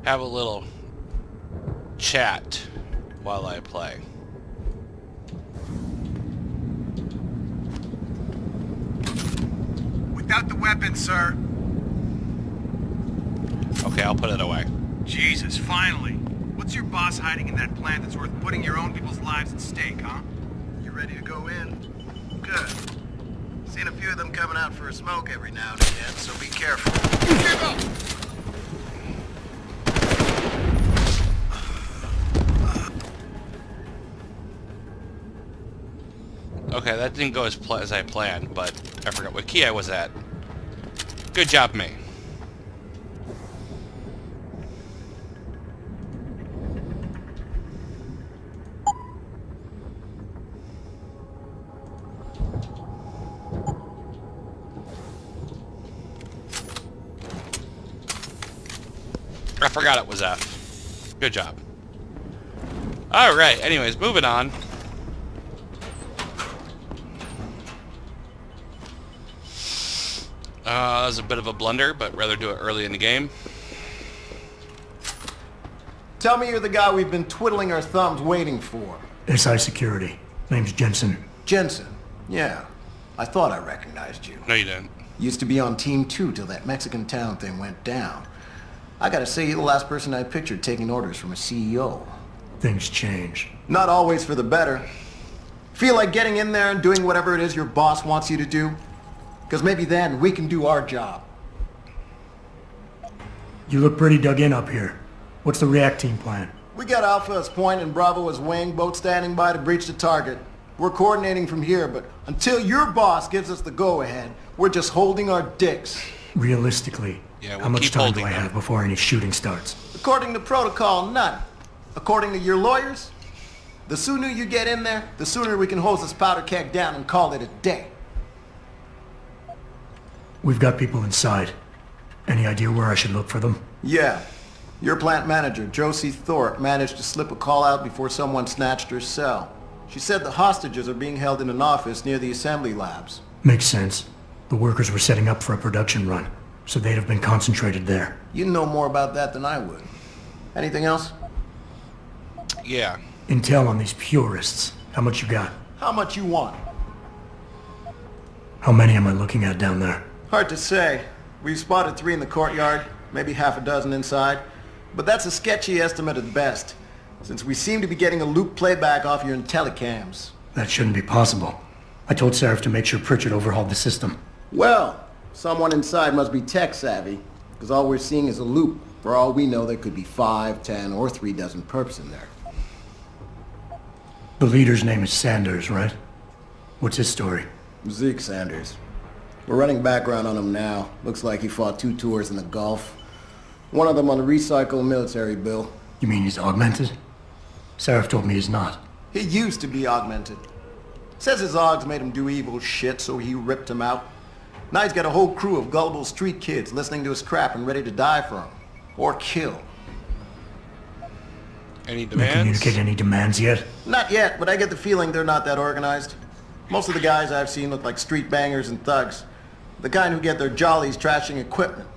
have a little chat while I play. Without the weapon, sir. Okay, I'll put it away. Jesus, finally. What's your boss hiding in that plant that's worth putting your own people's lives at stake, huh? You ready to go in? Good. Seen a few of them coming out for a smoke every now and again, so be careful. Okay, that didn't go as I planned, but I forgot what key I was at. Good job, me. I forgot it was F. Good job. Alright, anyways, moving on. That was a bit of a blunder, but rather do it early in the game. Tell me you're the guy we've been twiddling our thumbs waiting for. SI Security. Name's Jensen. Jensen. Yeah. I thought I recognized you. No, you didn't. Used to be on Team 2 till that Mexican town thing went down. I gotta say, you're the last person I pictured taking orders from a CEO. Things change. Not always for the better. Feel like getting in there and doing whatever it is your boss wants you to do? Because maybe then we can do our job. You look pretty dug in up here. What's the react team plan? We got Alpha as point and Bravo as wing, both standing by to breach the target. We're coordinating from here, but until your boss gives us the go-ahead, we're just holding our dicks. Realistically, Yeah, we'll how much keep time do holding I them. have before any shooting starts? According to protocol, none. According to your lawyers, the sooner you get in there, the sooner we can hose this powder keg down and call it a day. We've got people inside. Any idea where I should look for them? Yeah. Your plant manager, Josie Thorpe, managed to slip a call out before someone snatched her cell. She said the hostages are being held in an office near the assembly labs. Makes sense. The workers were setting up for a production run, so they'd have been concentrated there. You know more about that than I would. Anything else? Yeah. Intel on these purists. How much you got? How much you want? How many am I looking at down there? Hard to say. We've spotted 3 in the courtyard, maybe half a dozen inside. But that's a sketchy estimate at best, since we seem to be getting a loop playback off your telecams. That shouldn't be possible. I told Seraph to make sure Pritchard overhauled the system. Well, someone inside must be tech savvy, because all we're seeing is a loop. For all we know, there could be 5, 10, or 3 dozen perps in there. The leader's name is Sanders, right? What's his story? Zeke Sanders. We're running background on him now. Looks like he fought 2 tours in the Gulf. One of them on a recycled military bill. You mean he's augmented? Seraph told me he's not. He used to be augmented. Says his augs made him do evil shit, so he ripped him out. Now he's got a whole crew of gullible street kids listening to his crap and ready to die for him. Or kill. Any You demands? communicate any demands yet? Not yet, but I get the feeling they're not that organized. Most of the guys I've seen look like street bangers and thugs. The kind who get their jollies trashing equipment.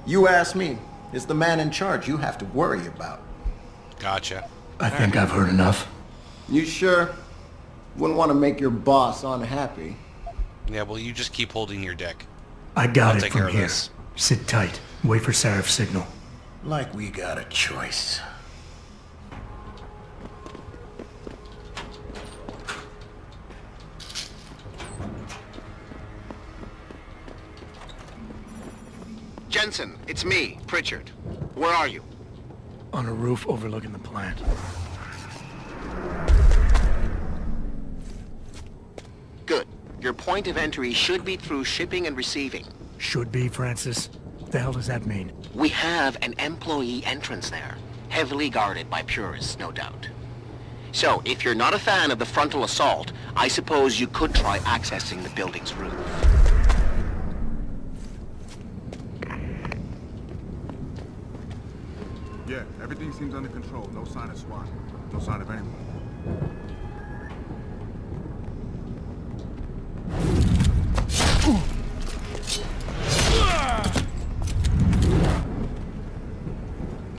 You ask me, it's the man in charge you have to worry about. Gotcha. I think I've heard enough. You sure? Wouldn't want to make your boss unhappy. Yeah, well, you just keep holding your dick. I got I'll it take care from of here. this. Sit tight. Wait for Seraph's signal. Like we got a choice. Jensen, it's me, Pritchard. Where are you? On a roof overlooking the plant. Good. Your point of entry should be through shipping and receiving. Should be, Francis. What the hell does that mean? We have an employee entrance there, heavily guarded by purists, no doubt. So, if you're not a fan of the frontal assault, I suppose you could try accessing the building's roof. Yeah, everything seems under control. No sign of SWAT. No sign of anyone.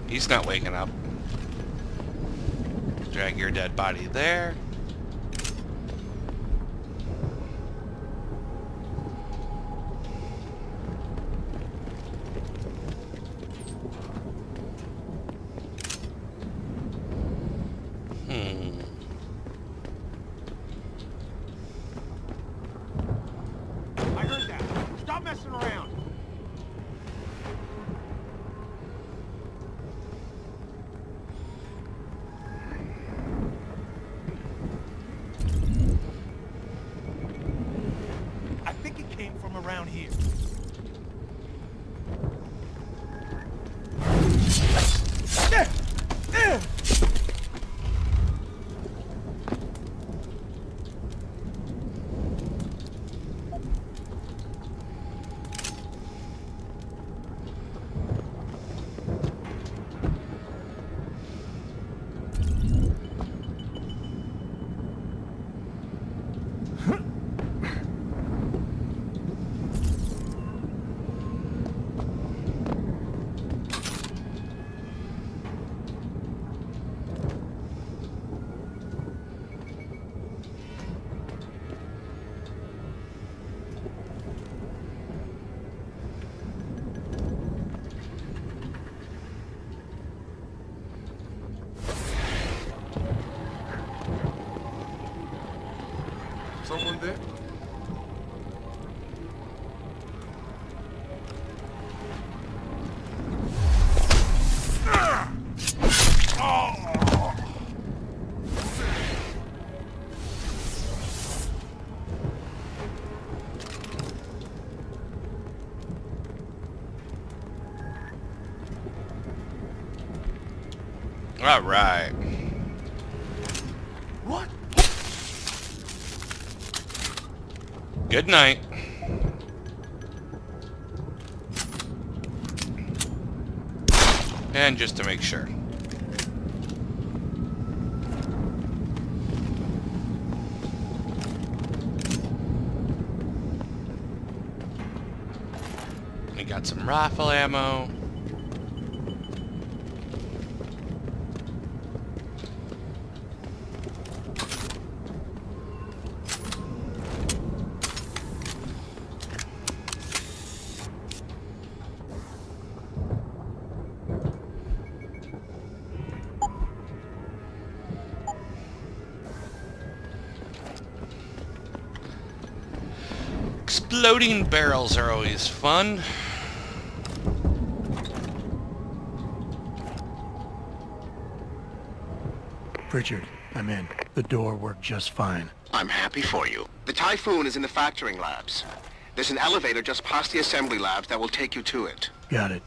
He's He's not waking up. Drag your dead body there. I heard that. Stop messing around. I think it came from around here. Someone there? All right. What? Good night. And just to make sure. We got some rifle ammo. Exploding barrels are always fun. Pritchard, I'm in. The door worked just fine. I'm happy for you. The Typhoon is in the factoring labs. There's an elevator just past the assembly labs that will take you to it. Got it.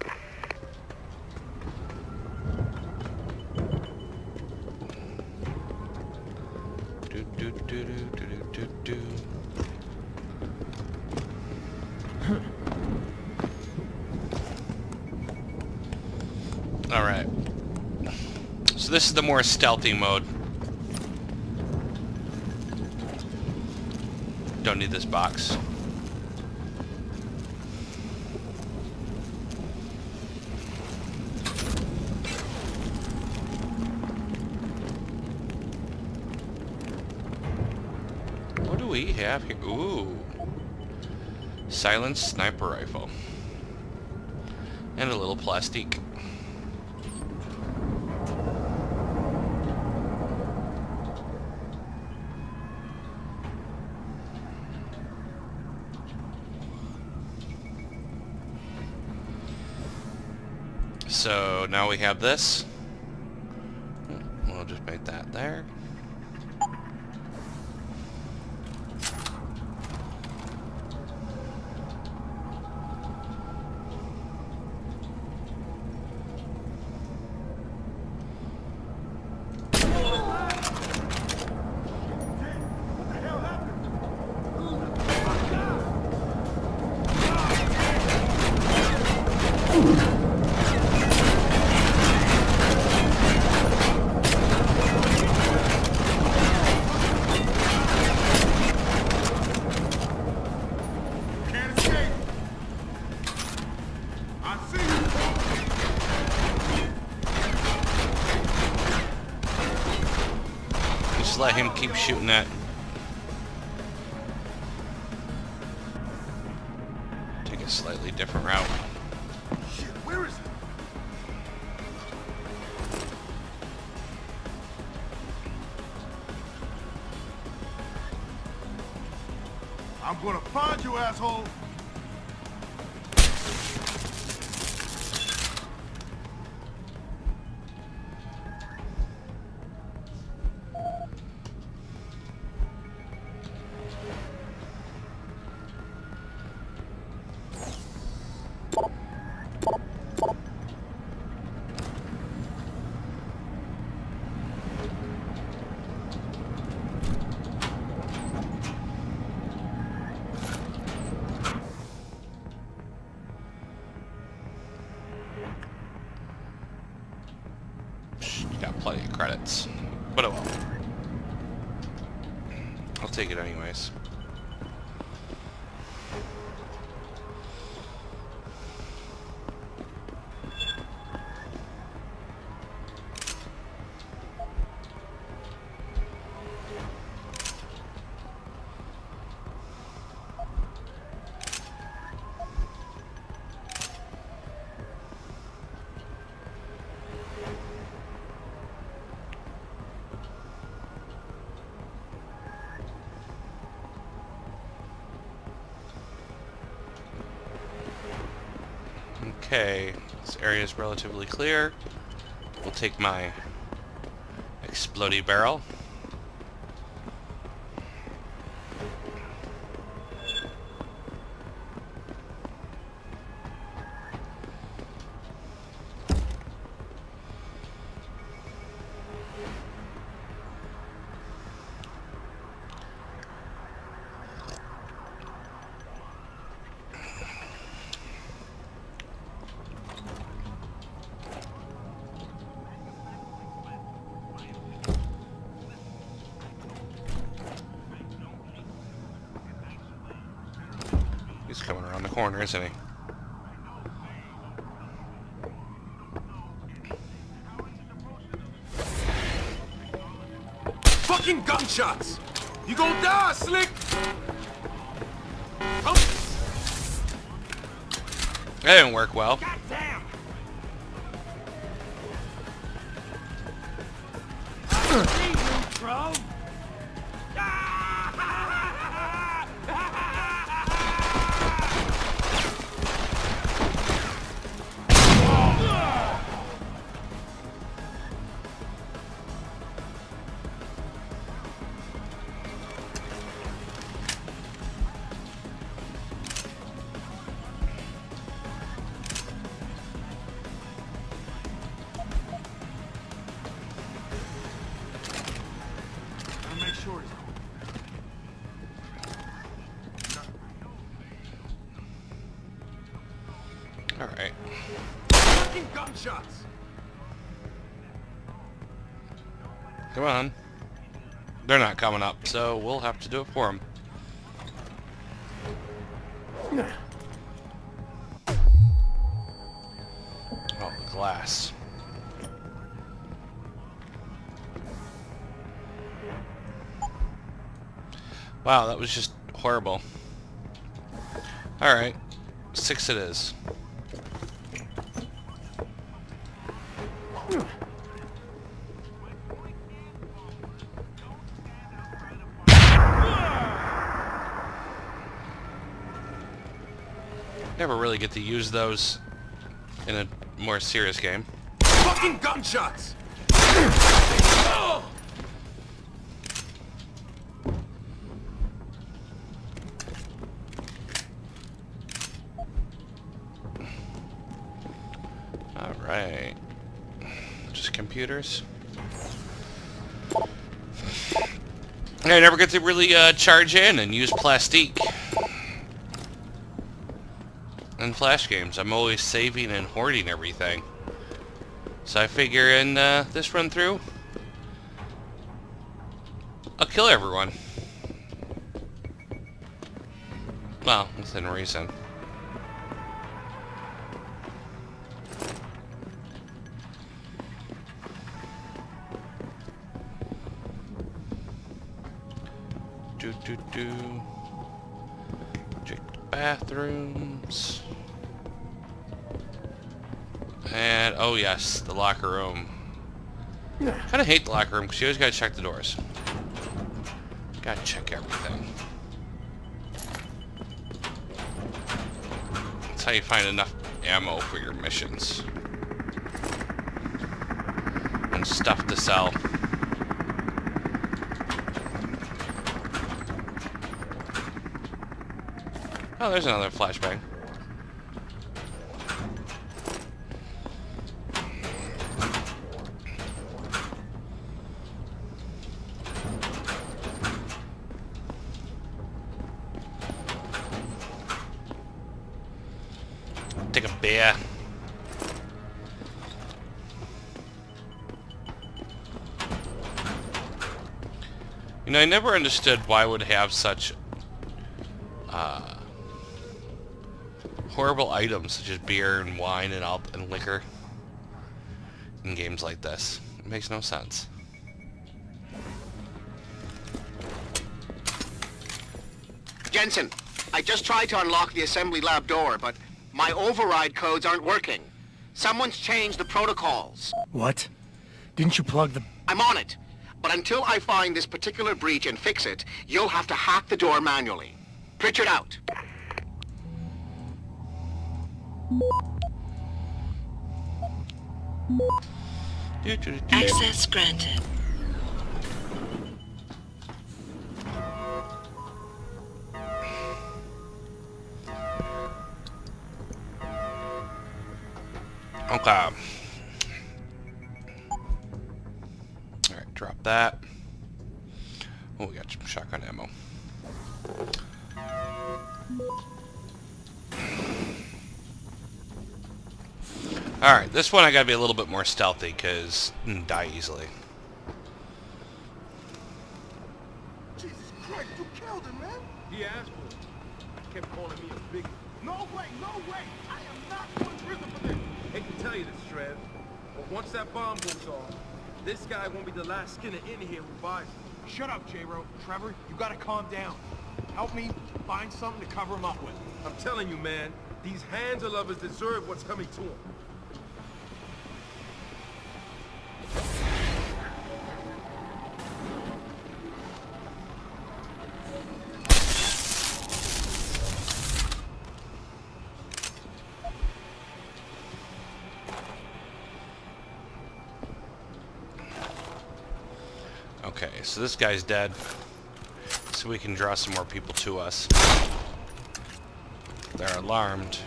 Do, do, do, do, do, do, do. All right. So this is the more stealthy mode. Don't need this box. What do we have here? Ooh. Silenced sniper rifle. And a little plastique. So now we have this. We'll just make that there. just let him keep shooting that. Take a slightly different route. Shit, where is it? I'm gonna find you, asshole! You got plenty of credits. But oh well. I'll take it anyways. Okay, this area is relatively clear. We'll take my explodey barrel. He's coming around the corner, isn't he? Fucking gunshots! You gonna die, Slick! Come. That didn't work well. Goddamn! Make sure he's Alright. fucking gunshots! Come on. They're not coming up, so we'll have to do it for them. Oh, the glass. Wow, that was just horrible. Alright. 6 it is. Never really get to use those in a more serious game. Fucking gunshots! Alright. Just computers. I never get to really charge in and use plastique in Flash games. I'm always saving and hoarding everything. So I figure in this run through, I'll kill everyone. Well, within reason. Check the bathrooms. And, oh yes, the locker room. Kinda hate the locker room, because you always gotta check the doors. Gotta check everything. That's how you find enough ammo for your missions. And stuff to sell. Oh, there's another flashbang. Take a beer. You know, I never understood why it would have such horrible items such as beer and wine and liquor in games like this. It makes no sense. Jensen, I just tried to unlock the assembly lab door, but my override codes aren't working. Someone's changed the protocols. What? Didn't you plug the... I'm on it. But until I find this particular breach and fix it, you'll have to hack the door manually. Pritchard out. Access granted. Okay. Alright, drop that. Oh, we got some shotgun ammo. Alright, this one I gotta be a little bit more stealthy, because die easily. Jesus Christ, you killed him, man. He asked for it. Kept calling me a bigot. No way, no way. I am not going to prison for this. Hate to tell you this, Trev, but once that bomb goes off, this guy won't be the last skinner in here who buys it. Shut up, J-Ro. Trevor, you gotta calm down. Help me find something to cover him up with. I'm telling you, man, these Hansa lovers deserve what's coming to them. Okay, so this guy's dead. So we can draw some more people to us. They're alarmed.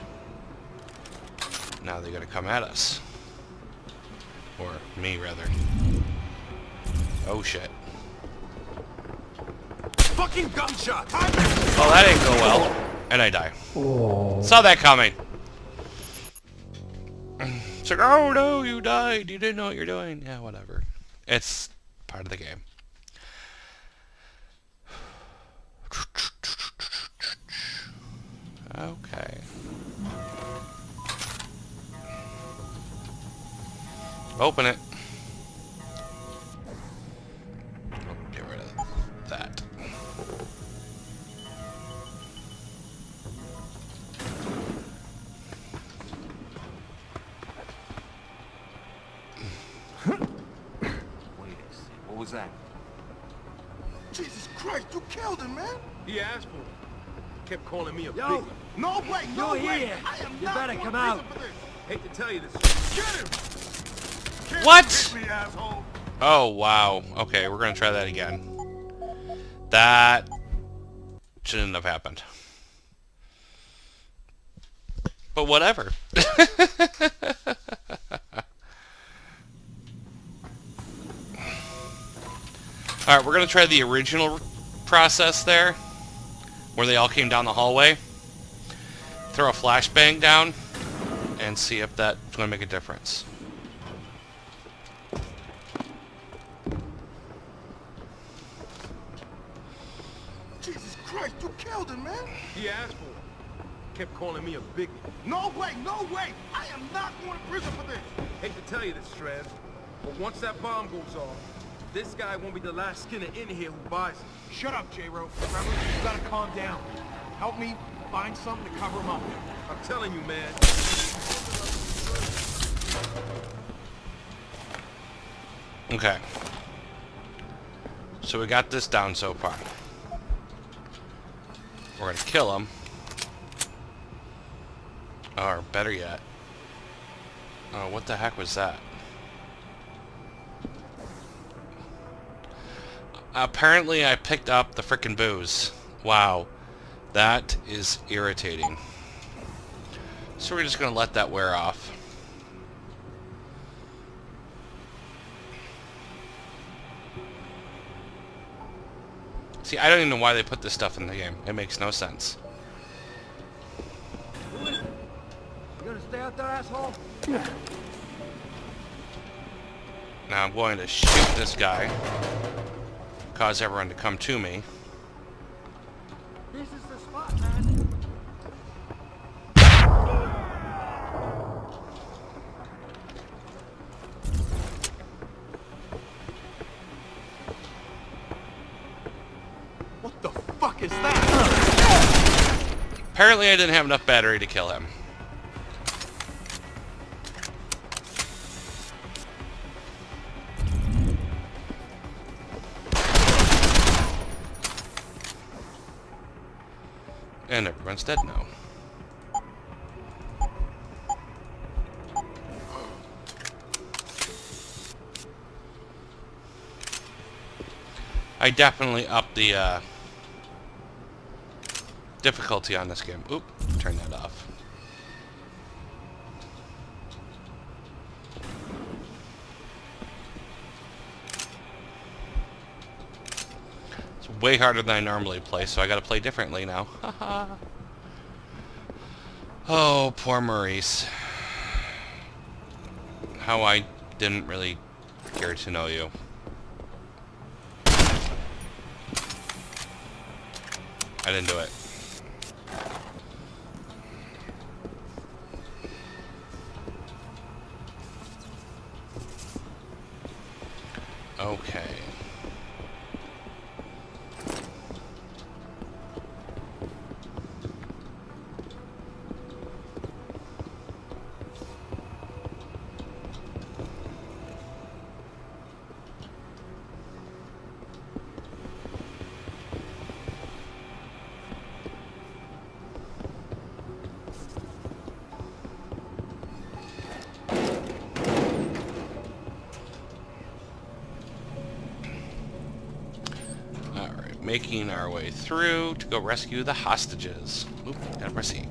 Now they're gonna come at us. Or me, rather. Oh shit. Fucking gunshot! Well, that didn't go well. And I die. Saw that coming. It's like, oh no, you died. You didn't know what you're doing. Yeah, whatever. It's part of the game. Okay. Open it. Get rid of that. What was that? Jesus Christ, you killed him, man. He asked for it. Kept calling me a Yo, bigot. no way, no You're way. here. I am You not better going come to out. prison for this. Hate to tell you this. Get him. Can't What? hit me, asshole. Oh, wow. Okay, we're gonna try that again. That shouldn't have happened. But whatever. Alright, we're gonna try the original process there, where they all came down the hallway. Throw a flashbang down, and see if that's gonna make a difference. Jesus Christ, you killed him, man. He asked for it. Kept calling me a bigot. No way, no way. I am not going to prison for this. Hate to tell you this, Trev, but once that bomb goes off, This guy won't be the last skinner in here who buys it. Shut up, J-Ro. Trevor, you gotta calm down. Help me find something to cover him up. I'm telling you, man. Okay. So we got this down so far. We're gonna kill him. Or better yet. Oh, what the heck was that? Apparently I picked up the frickin' booze. Wow. That is irritating. So we're just gonna let that wear off. See, I don't even know why they put this stuff in the game. It makes no sense. You gonna stay out there, asshole? Now I'm going to shoot this guy. Cause everyone to come to me. This is the spot, man. What the fuck is that? Apparently I didn't have enough battery to kill him. And everyone's dead now. I definitely upped the difficulty on this game. Oop, turn that off. It's way harder than I normally play, so I gotta play differently now. Haha. Oh, poor Maurice. How I didn't really care to know you. I didn't do it. Okay. Making our way through to go rescue the hostages. Oop, gotta press E.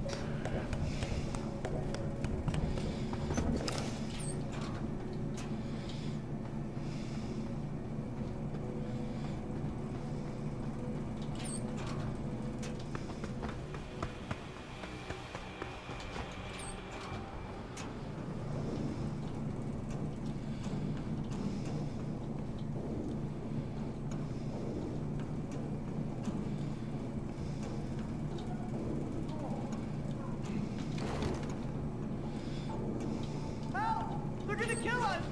They're gonna kill us!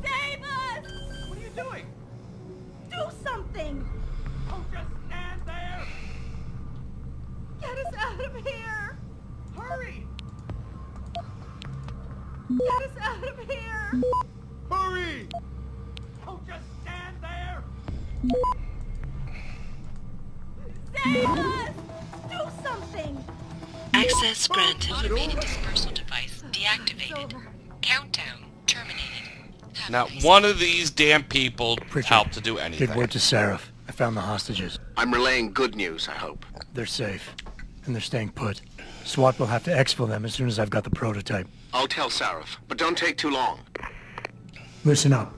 Save us! What are you doing? Do something! Oh, just stand there! Get us out of here! Hurry! Get us out of here! Hurry! Oh, just stand there! Save us! Do something! Access granted. Automated dispersal device deactivated. Countdown terminated. Have a Not nice one of these damn people Pritchard, helped to do anything. Give word to Seraph. I found the hostages. I'm relaying good news, I hope. They're safe. And they're staying put. SWAT will have to exfil them as soon as I've got the prototype. I'll tell Sarif, but don't take too long. Listen up.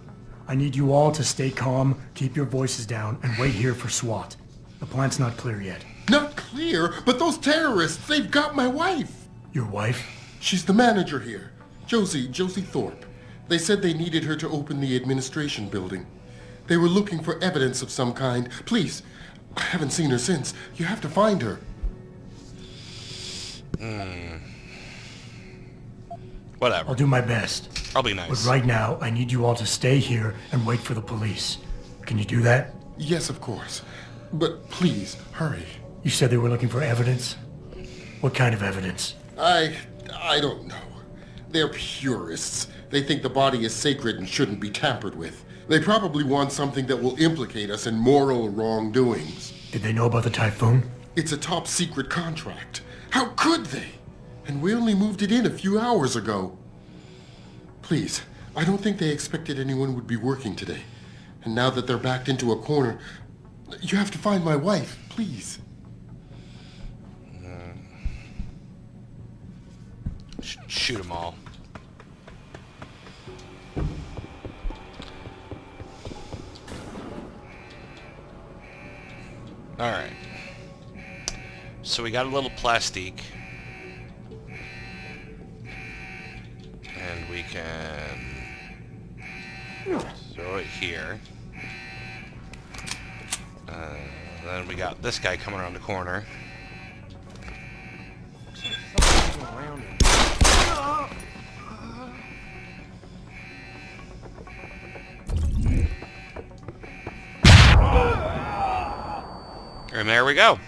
I need you all to stay calm, keep your voices down, and wait here for SWAT. The plant's not clear yet. Not clear, but those terrorists, they've got my wife. Your wife? She's the manager here. Josie Thorpe. They said they needed her to open the administration building. They were looking for evidence of some kind. Please, I haven't seen her since. You have to find her. Whatever. I'll do my best. I'll be But nice. right now, I need you all to stay here and wait for the police. Can you do that? Yes, of course. But please, hurry. You said they were looking for evidence? What kind of evidence? I don't know. They're purists. They think the body is sacred and shouldn't be tampered with. They probably want something that will implicate us in moral wrongdoings. Did they know about the typhoon? It's a top secret contract. How could they? And we only moved it in a few hours ago. Please, I don't think they expected anyone would be working today. And now that they're backed into a corner, you have to find my wife, please. Shoot them all. Alright. So we got a little plastique. And we can throw it here. Then we got this guy coming around the corner. And there we go.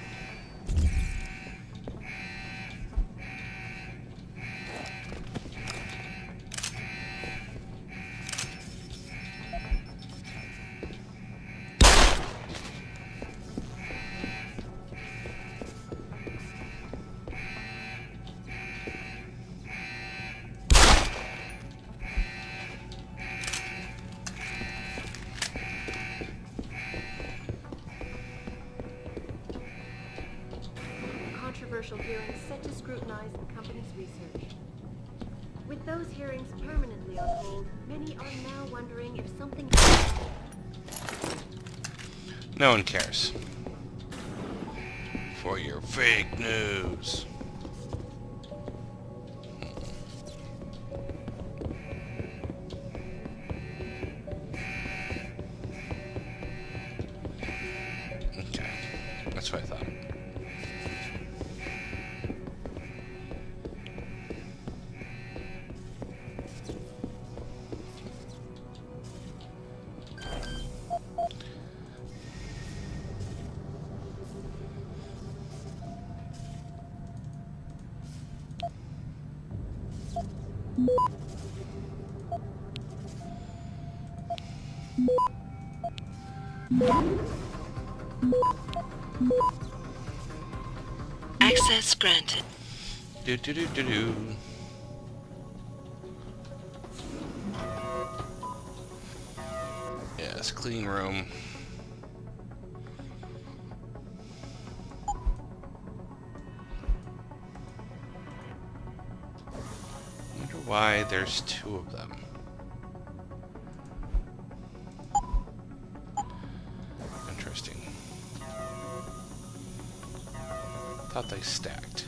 Controversial hearings set to scrutinize the company's research. With those hearings permanently on hold, many are now wondering if something... No one cares. For your fake news. Okay, that's what I thought. Access granted. Do do do do do. Yes, clean room. Wonder why there's two of them. Interesting. Thought they stacked.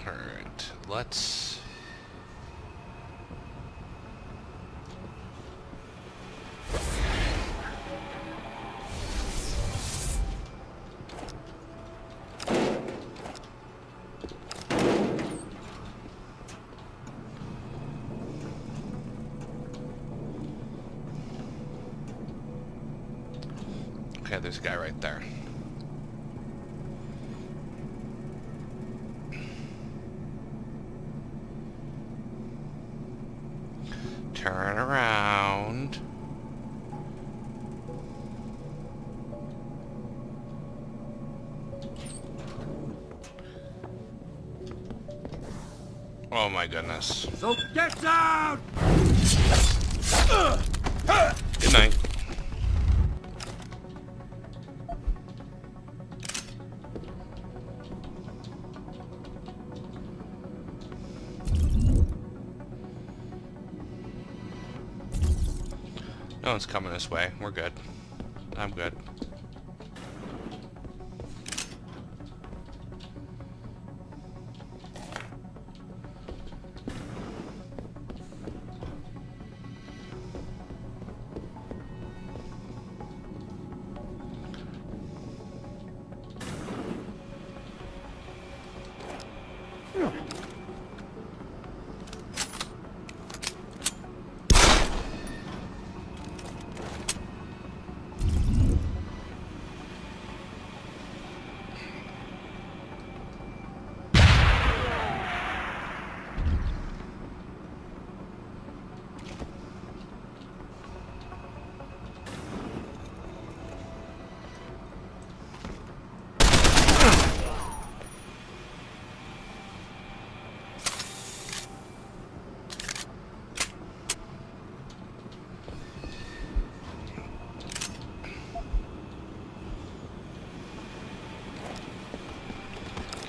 Alright, let's... Okay, there's a guy right there. Turn around. Oh my goodness. So get down! Good night. No one's coming this way. We're good. I'm good.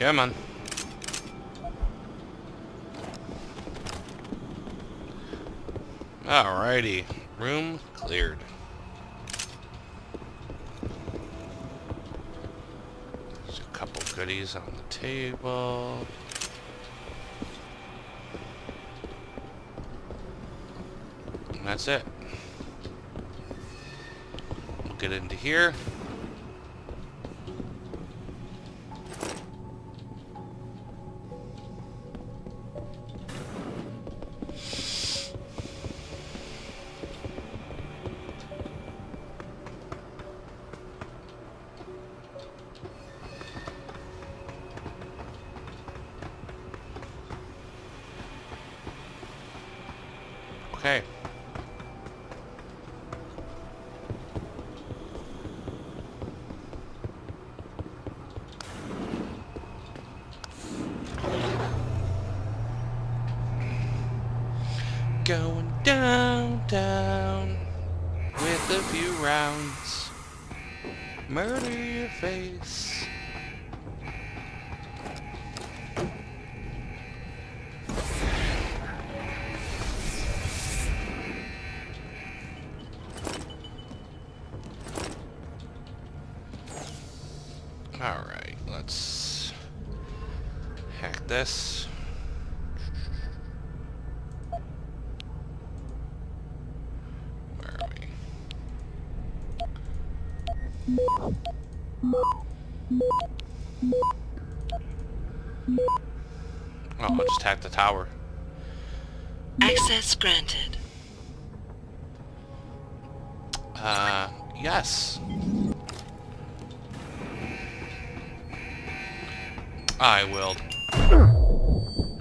Come on. Alrighty. Room cleared. There's a couple goodies on the table. And that's it. We'll get into here. Okay. Going down with a few rounds. Murder your face. Alright, let's hack this. Where are we? Oh, I'll just hack the tower. Access granted. Yes. I will.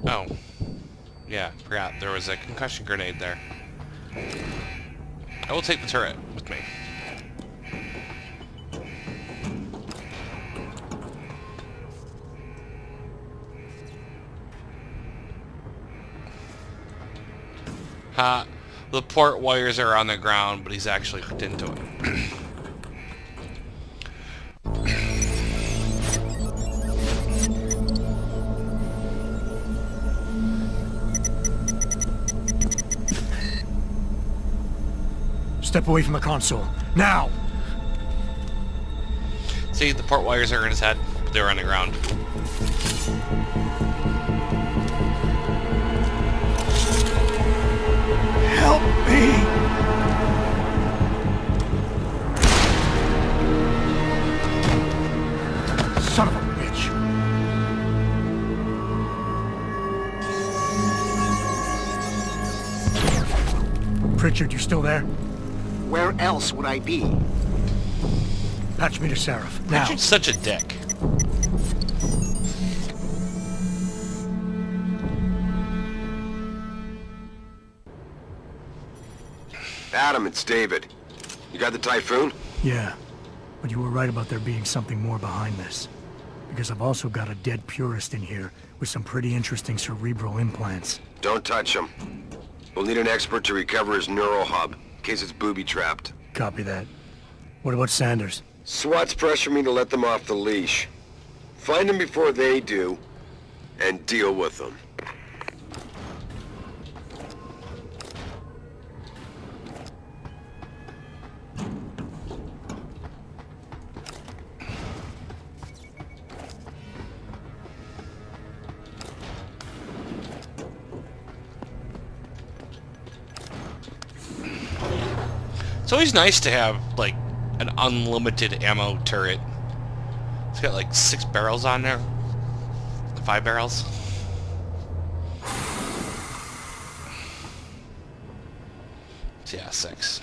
Oh. Yeah, forgot. There was a concussion grenade there. I will take the turret with me. Ha. The port wires are on the ground, but he's actually hooked into it. Step away from the console. Now! See, the port wires are in his head. They're on the ground. Help me! Son of a bitch! Pritchard, you still there? Where else would I be? Patch me to Seraph. Now. Richard's such a dick. Adam, it's David. You got the Typhoon? Yeah, but you were right about there being something more behind this. Because I've also got a dead purist in here with some pretty interesting cerebral implants. Don't touch him. We'll need an expert to recover his neural hub, in case it's booby-trapped. Copy that. What about Sanders? SWAT's pressure me to let them off the leash. Find them before they do, and deal with them. It's always nice to have, like, an unlimited ammo turret. It's got, like, 6 barrels on there. 5 barrels. Yeah, 6.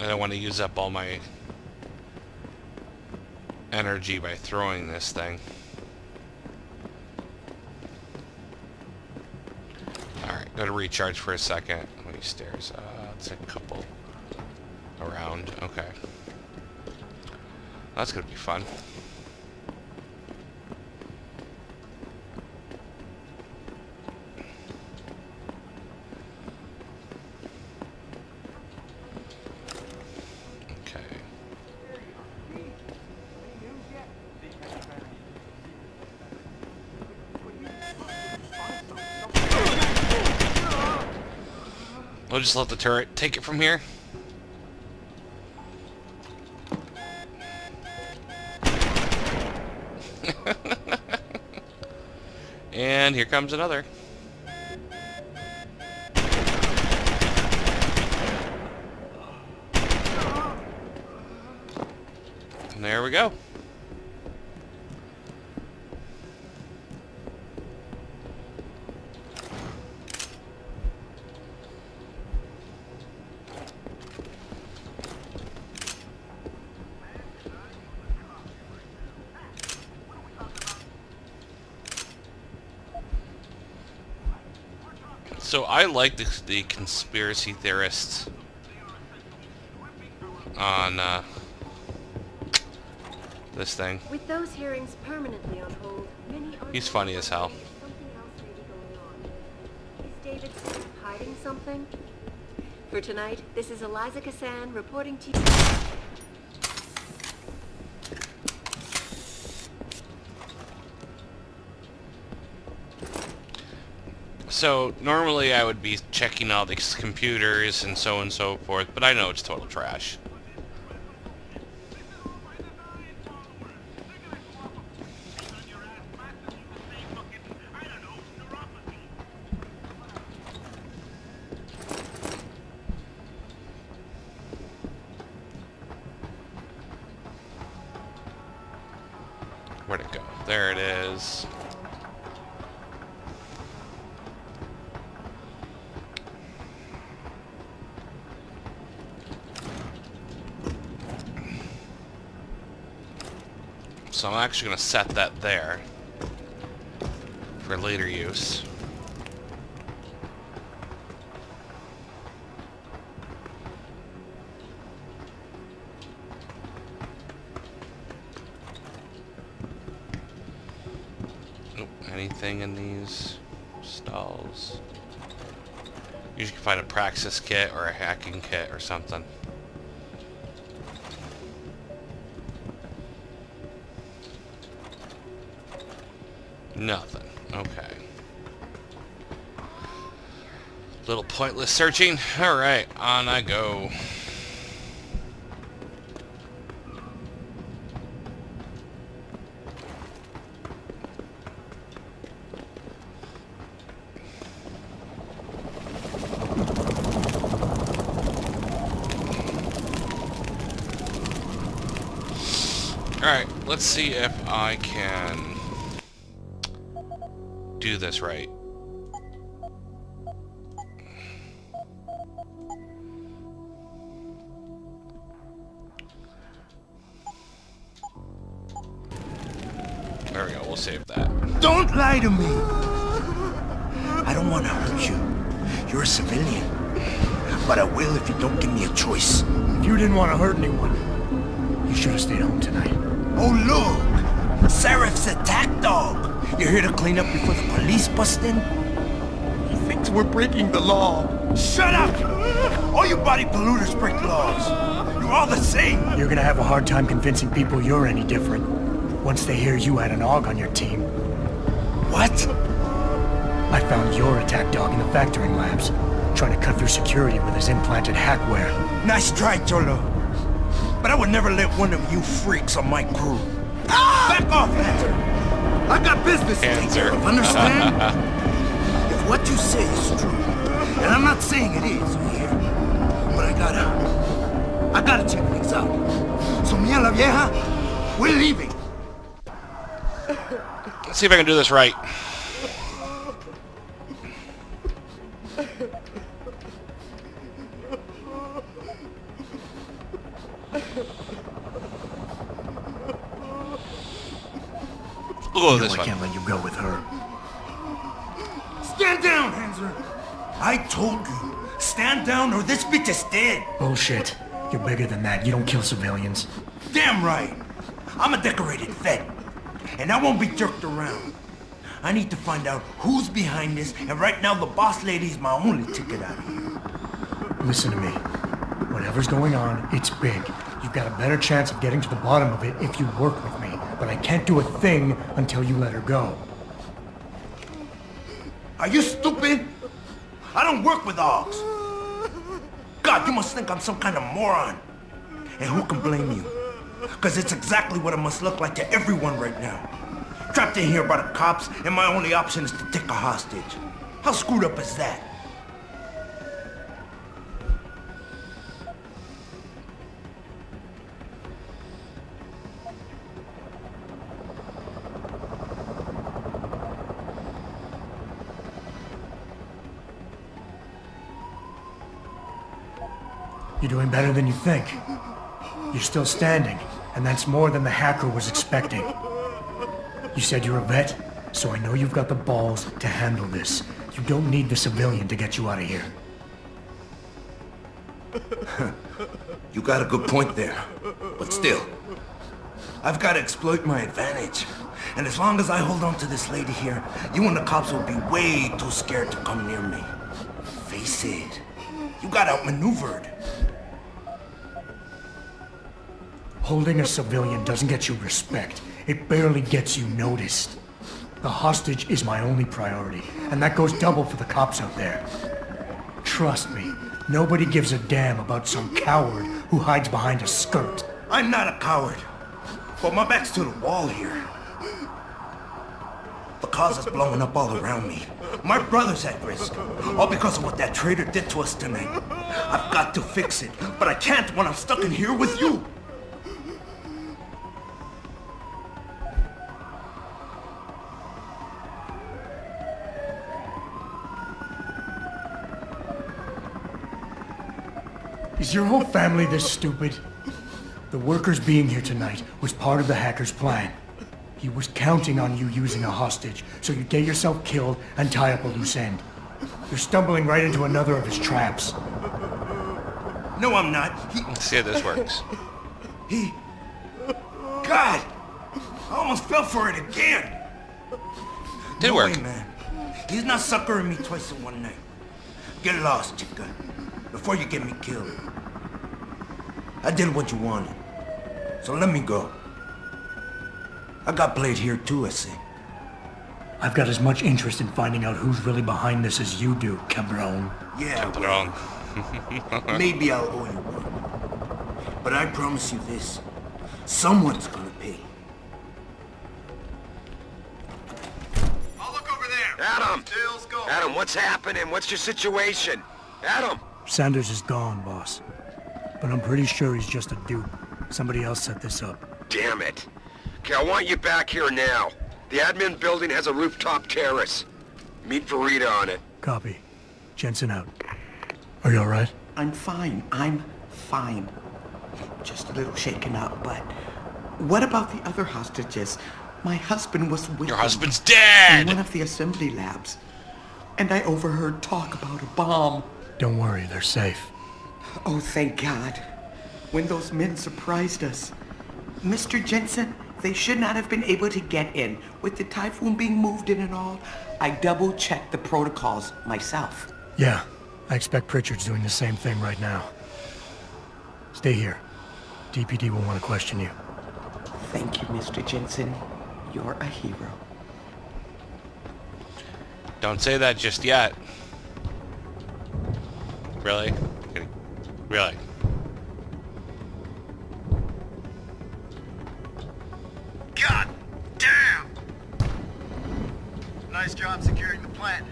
I don't want to use up all my energy by throwing this thing. Alright, go to recharge for a second. How many stairs? It's a couple around. Okay. That's gonna be fun. Okay. We'll just let the turret take it from here. And here comes another. And there we go. So I like the conspiracy theorists on this thing. With those hearings permanently on hold, many are He's funny as hell. something else may be going on. Is David still hiding something? For tonight, this is Eliza Kassan reporting to you. So normally I would be checking all these computers and so forth, but I know it's total trash. Where'd it go? There it is. So I'm actually going to set that there for later use. Nope, anything in these stalls? Usually you can find a praxis kit or a hacking kit or something. Nothing. Okay. Little pointless searching. Alright, on I go. Alright, let's see if I can do this right. There we go, we'll save that. Don't lie to me! I don't want to hurt you. You're a civilian. But I will if you don't give me a choice. If you didn't want to hurt anyone, you should have stayed home tonight. Oh, look! Seraph's attack dog! You're here to clean up before the police bust in? He thinks we're breaking the law. Shut up! All you body polluters break laws. You're all the same. You're gonna have a hard time convincing people you're any different once they hear you had an AUG on your team. What? I found your attack dog in the factoring labs, trying to cut through security with his implanted hackware. Nice try, Cholo. But I would never let one of you freaks on my crew. Back off, Hanser! I got business to take care of, understand? If what you say is true, and I'm not saying it is here, but I gotta check things out. So me and la vieja, we're leaving. Let's see if I can do this right. We'll go with this I one. can't let you go with her. Stand down, Hanser! I told you, stand down or this bitch is dead. Bullshit. You're bigger than that. You don't kill civilians. Damn right. I'm a decorated vet, and I won't be jerked around. I need to find out who's behind this, and right now the boss lady is my only ticket out of here. Listen to me. Whatever's going on, it's big. You've got a better chance of getting to the bottom of it if you work with me. But I can't do a thing until you let her go. Are you stupid? I don't work with dogs. God, you must think I'm some kind of moron. And who can blame you? Because it's exactly what it must look like to everyone right now. Trapped in here by the cops, and my only option is to take a hostage. How screwed up is that? You're doing better than you think. You're still standing, and that's more than the hacker was expecting. You said you're a vet, so I know you've got the balls to handle this. You don't need the civilian to get you out of here. You got a good point there. But still, I've got to exploit my advantage. And as long as I hold on to this lady here, you and the cops will be way too scared to come near me. Face it, you got outmaneuvered. Holding a civilian doesn't get you respect. It barely gets you noticed. The hostage is my only priority, and that goes double for the cops out there. Trust me, nobody gives a damn about some coward who hides behind a skirt. I'm not a coward, but my back's to the wall here. The cause is blowing up all around me. My brother's at risk, all because of what that traitor did to us tonight. I've got to fix it, but I can't when I'm stuck in here with you. Is your whole family this stupid? The workers being here tonight was part of the hacker's plan. He was counting on you using a hostage, so you'd get yourself killed and tie up a loose end. You're stumbling right into another of his traps. No, I'm not. Let's see how this works. God! I almost fell for it again! Did no work. way, man. He's not suckering me twice in one night. Get lost, chica, before you get me killed. I did what you wanted, so let me go. I got played here too, I see. I've got as much interest in finding out who's really behind this as you do, Cabron. Yeah, Wrong. maybe I'll owe you one. But I promise you this. Someone's gonna pay. I'll look over there. Adam! Deal's going. Adam, what's happening? What's your situation? Adam! Sanders is gone, boss. But I'm pretty sure he's just a dupe. Somebody else set this up. Damn it. Okay, I want you back here now. The admin building has a rooftop terrace. Meet Farida on it. Copy. Jensen out. Are you alright? I'm fine. I'm fine. Just a little shaken up, but... What about the other hostages? My husband was with Your them husband's in dead! one of the assembly labs. And I overheard talk about a bomb. Don't worry, they're safe. Oh, thank God. When those men surprised us. Mr. Jensen, they should not have been able to get in. With the typhoon being moved in and all, I double-checked the protocols myself. Yeah, I expect Pritchard's doing the same thing right now. Stay here. DPD will want to question you. Thank you, Mr. Jensen. You're a hero. Don't say that just yet. Really? Really? God damn! Nice job securing the plant.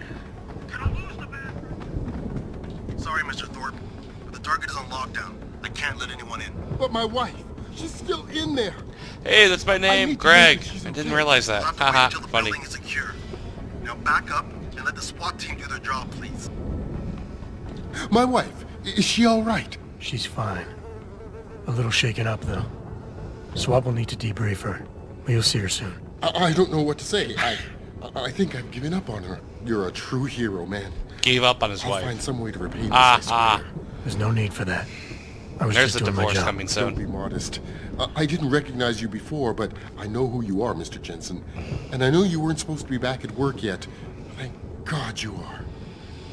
Gonna lose the bathroom. Sorry, Mr. Thorpe, but the target is on lockdown. I can't let anyone in. But my wife, she's still in there. Hey, that's my I name, need to Greg. know that she's I didn't okay. realize that. We'll have to wait Haha, until the funny. building is secure. Now back up and let the SWAT team do their job, please. My wife, is she all right? She's fine. A little shaken up, though. Swap will need to debrief her, but you'll see her soon. I don't know what to say. I think I've given up on her. You're a true hero, man. Gave up on his I'll wife. find some way to repay this, I swear. There's no need for that. I was There's just the doing my divorce job. coming Don't be soon. modest. I didn't recognize you before, but I know who you are, Mr. Jensen. And I know you weren't supposed to be back at work yet. Thank God you are.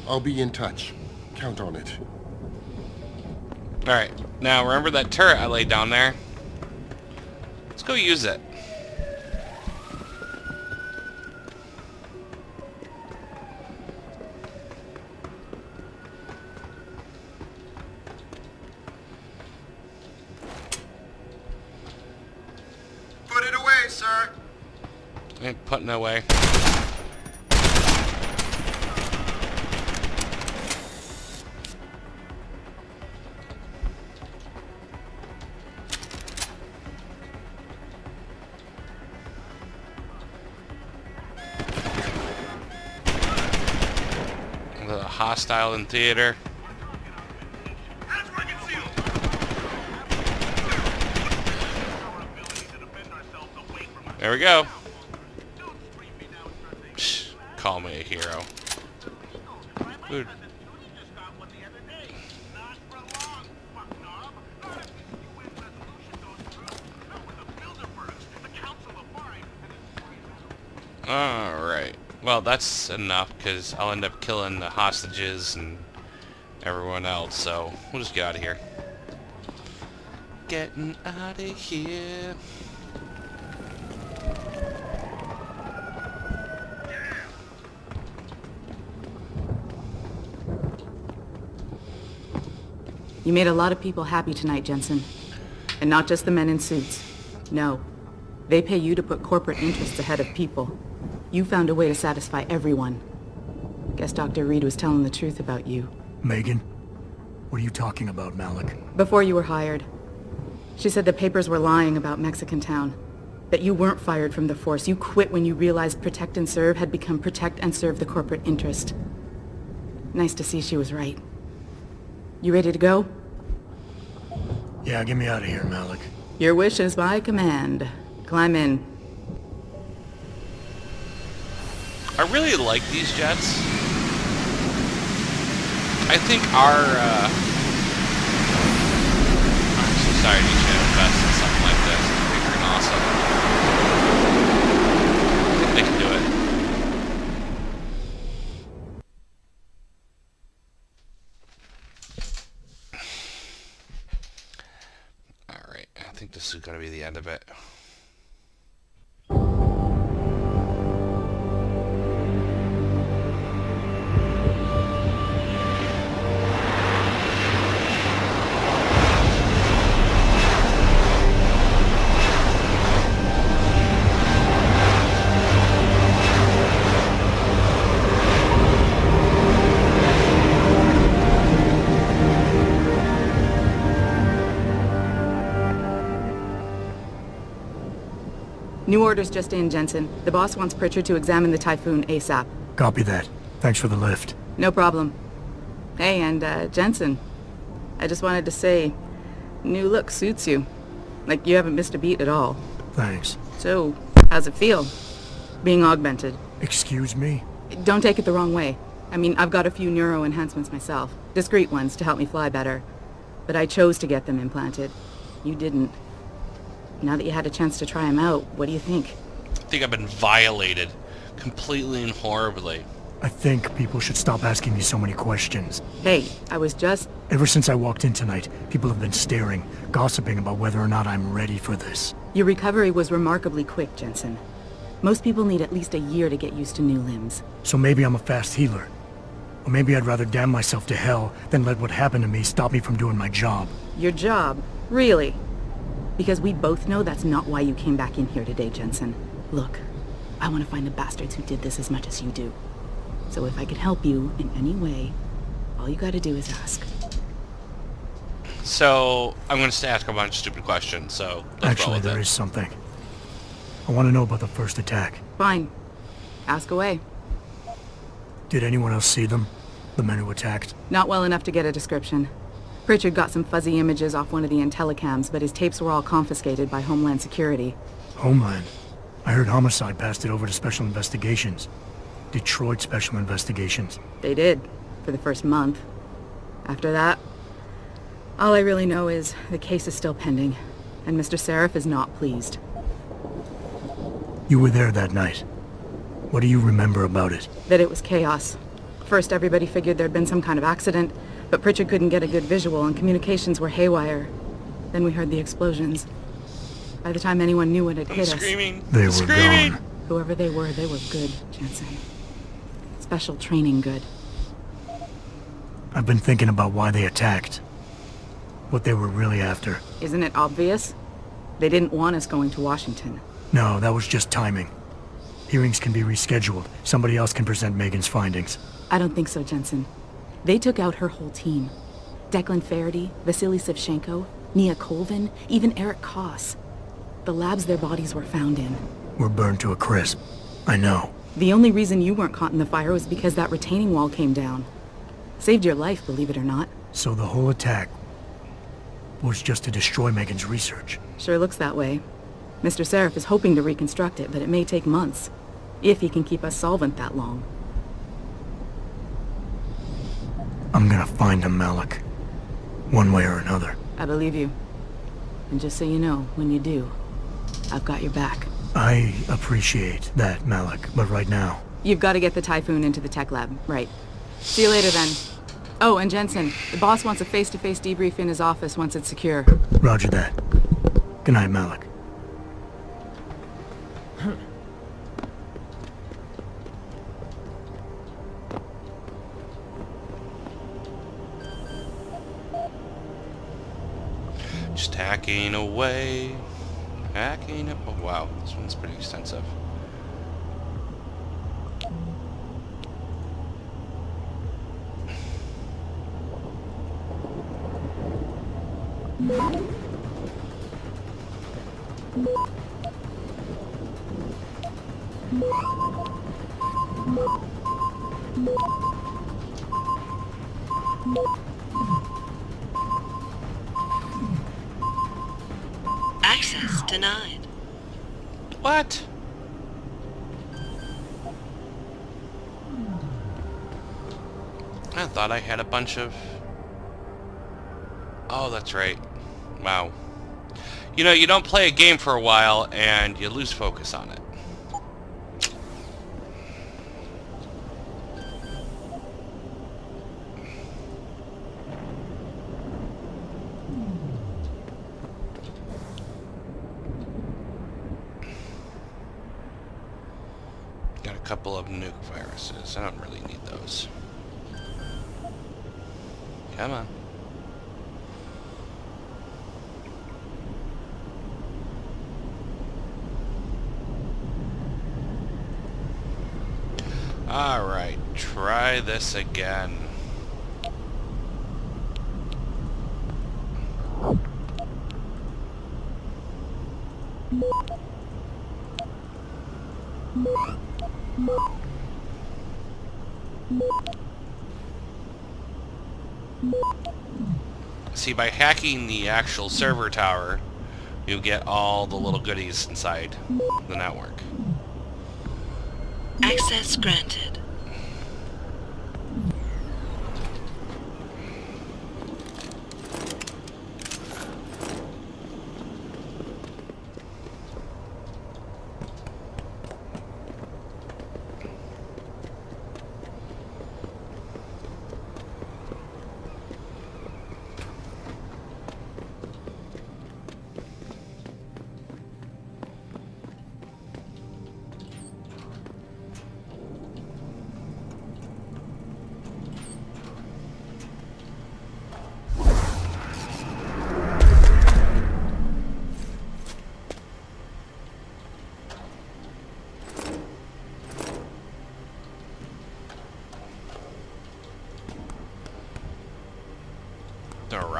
I'll be in touch. Count on it. Alright, now remember that turret I laid down there? Let's go use it. Put it away, sir. Ain't putting it away. The hostile in theater. There we go. Psh, call me a hero. Dude. Alright. Well, that's enough, because I'll end up killing the hostages and everyone else, so we'll just get out of here. Getting out of here. You made a lot of people happy tonight, Jensen. And not just the men in suits. No. They pay you to put corporate interests ahead of people. You found a way to satisfy everyone. Guess Dr. Reed was telling the truth about you. Megan? What are you talking about, Malik? Before you were hired. She said the papers were lying about Mexican Town. That you weren't fired from the force. You quit when you realized Protect and Serve had become Protect and Serve the corporate interest. Nice to see she was right. You ready to go? Yeah, get me out of here, Malik. Your wish is my command. Climb in. I really like these jets. I think our, society should invest in something like this. It's pretty freaking awesome. I think they can do it. Alright, I think this is going to be the end of it. New orders just in, Jensen. The boss wants Pritchard to examine the Typhoon ASAP. Copy that. Thanks for the lift. No problem. Hey, and, Jensen. I just wanted to say, new look suits you. Like you haven't missed a beat at all. Thanks. So, how's it feel? Being augmented? Excuse me? Don't take it the wrong way. I mean, I've got a few neuro enhancements myself. Discreet ones to help me fly better. But I chose to get them implanted. You didn't. Now that you had a chance to try them out, what do you think? I think I've been violated. Completely and horribly. I think people should stop asking me so many questions. Hey, I was just... Ever since I walked in tonight, people have been staring, gossiping about whether or not I'm ready for this. Your recovery was remarkably quick, Jensen. Most people need at least a year to get used to new limbs. So maybe I'm a fast healer. Or maybe I'd rather damn myself to hell than let what happened to me stop me from doing my job. Your job? Really? Because we both know that's not why you came back in here today, Jensen. Look, I want to find the bastards who did this as much as you do. So if I can help you in any way, all you gotta do is ask. So, I'm going to ask a bunch of stupid questions, so let's roll Actually, with there it. is something. I want to know about the first attack. Fine. Ask away. Did anyone else see them? The men who attacked? Not well enough to get a description. Pritchard got some fuzzy images off one of the Intellicams, but his tapes were all confiscated by Homeland Security. Homeland? I heard Homicide passed it over to Special Investigations. Detroit Special Investigations. They did, for the first month. After that, All I really know is the case is still pending, and Mr. Seraph is not pleased. You were there that night. What do you remember about it? That it was chaos. First, everybody figured there'd been some kind of accident, but Pritchard couldn't get a good visual and communications were haywire. Then we heard the explosions. By the time anyone knew what had hit us... They were gone. Whoever they were good, Jensen. Special training good. I've been thinking about why they attacked. What they were really after. Isn't it obvious? They didn't want us going to Washington. No, that was just timing. Hearings can be rescheduled. Somebody else can present Megan's findings. I don't think so, Jensen. They took out her whole team. Declan Faraday, Vasily Savchenko, Nia Colvin, even Eric Koss. The labs their bodies were found in. We're burned to a crisp. I know. The only reason you weren't caught in the fire was because that retaining wall came down. Saved your life, believe it or not. So the whole attack was just to destroy Megan's research. Sure looks that way. Mr. Seraph is hoping to reconstruct it, but it may take months. If he can keep us solvent that long. I'm gonna find him, Malik. One way or another. I believe you. And just so you know, when you do, I've got your back. I appreciate that, Malik, but right now... You've got to get the Typhoon into the tech lab, right. See you later then. Oh, and Jensen, the boss wants a face-to-face debrief in his office once it's secure. Roger that. Good night, Malik. Just hacking away. Hacking up. Oh, wow. This one's pretty extensive. Access denied. What? I thought I had a bunch of... Oh, that's right. Wow. You know, you don't play a game for a while and you lose focus on it. Got a couple of nuke viruses. I don't really need those. Come on. Alright, try this again. See, by hacking the actual server tower, you get all the little goodies inside the network. Access granted.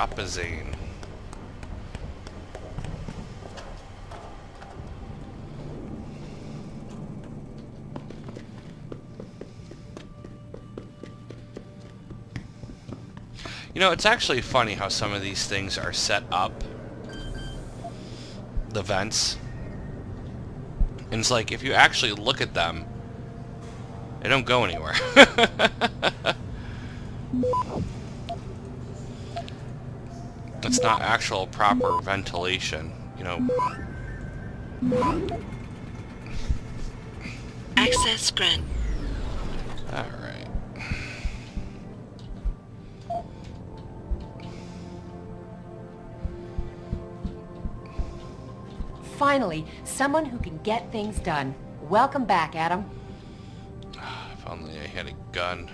Rapazine. You know, it's actually funny how some of these things are set up. The vents. And it's like, if you actually look at them, they don't go anywhere. It's not actual proper ventilation, you know. Access granted. Alright. Finally, someone who can get things done. Welcome back, Adam. If only I had a gun.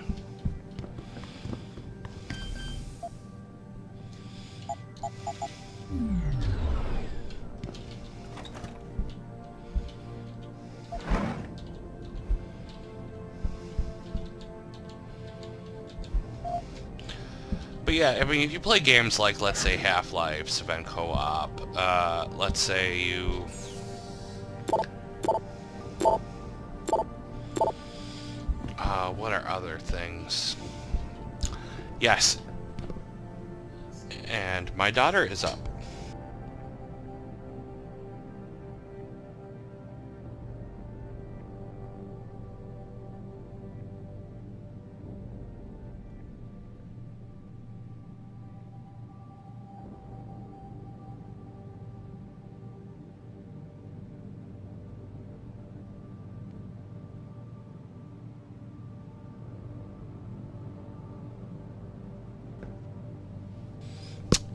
But yeah, I mean, if you play games like, let's say, Half-Life, Event Co-op, let's say you... what are other things? Yes. And my daughter is up.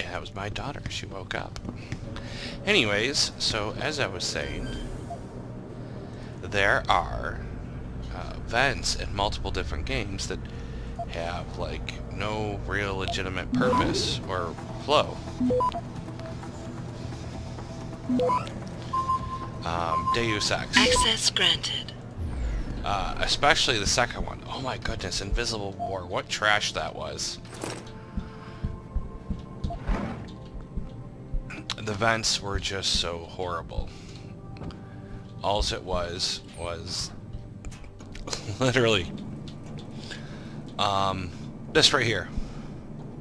That was my daughter. She woke up. Anyways, so as I was saying, there are vents in multiple different games that have, like, no real legitimate purpose or flow. Deus Ex. Access granted. Especially the second one. Oh my goodness, Invisible War. What trash that was. The vents were just so horrible. Alls it was literally this right here.